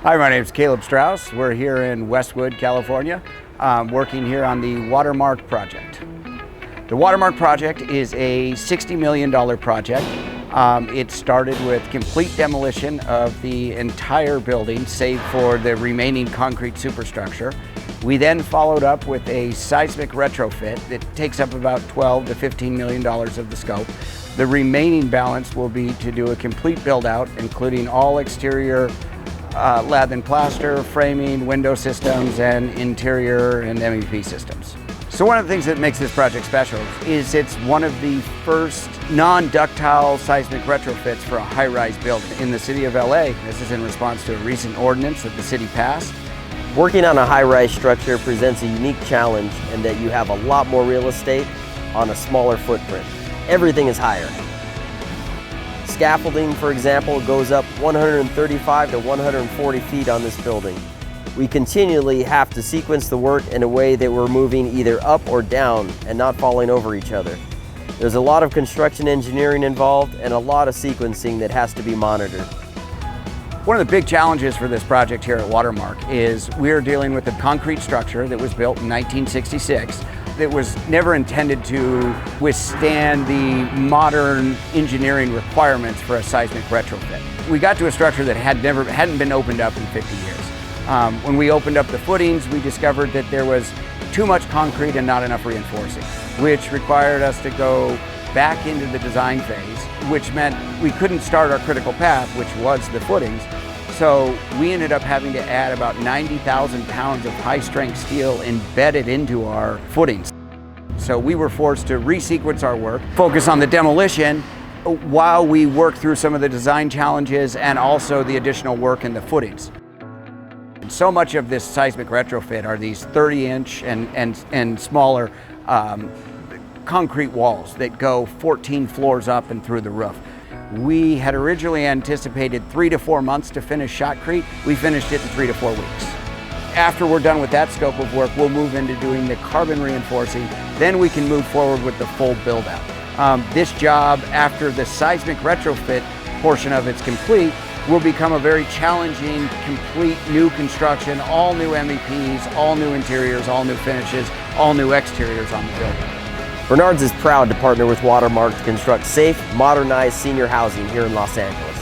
Hi, my name is Caleb Strouse. We're here in Westwood, California, working here on the Watermark project. The Watermark project is a $60 million project. It started with complete demolition of the entire building, save for the remaining concrete superstructure. We then followed up with a seismic retrofit that takes up about $12 to $15 million of the scope. The remaining balance will be to do a complete build out, including all exterior lath and plaster, framing, window systems, and interior and MEP systems. So one of the things that makes this project special is it's one of the first non-ductile seismic retrofits for a high-rise building in the city of LA. This is in response to a recent ordinance that the city passed. Working on a high-rise structure presents a unique challenge in that you have a lot more real estate on a smaller footprint. Everything is higher. Scaffolding, for example, goes up 135 to 140 feet on this building. We continually have to sequence the work in a way that we're moving either up or down and not falling over each other. There's a lot of construction engineering involved and a lot of sequencing that has to be monitored. One of the big challenges for this project here at Watermark is we're dealing with a concrete structure that was built in 1966 that was never intended to withstand the modern engineering requirements for a seismic retrofit. We got to a structure that hadn't been opened up in 50 years. When we opened up the footings, we discovered that there was too much concrete and not enough reinforcing, which required us to go back into the design phase, which meant we couldn't start our critical path, which was the footings. So we ended up having to add about 90,000 pounds of high-strength steel embedded into our footings. So we were forced to resequence our work, focus on the demolition while we worked through some of the design challenges and also the additional work in the footings. And so much of this seismic retrofit are these 30-inch and smaller concrete walls that go 14 floors up and through the roof. We had originally anticipated 3 to 4 months to finish shotcrete. We finished it in 3 to 4 weeks. After we're done with that scope of work, we'll move into doing the carbon reinforcing. Then we can move forward with the full build out. This job, after the seismic retrofit portion of it's complete, will become a very challenging, complete new construction, all new MEPs, all new interiors, all new finishes, all new exteriors on the building. Bernard's is proud to partner with Watermark to construct safe, modernized senior housing here in Los Angeles.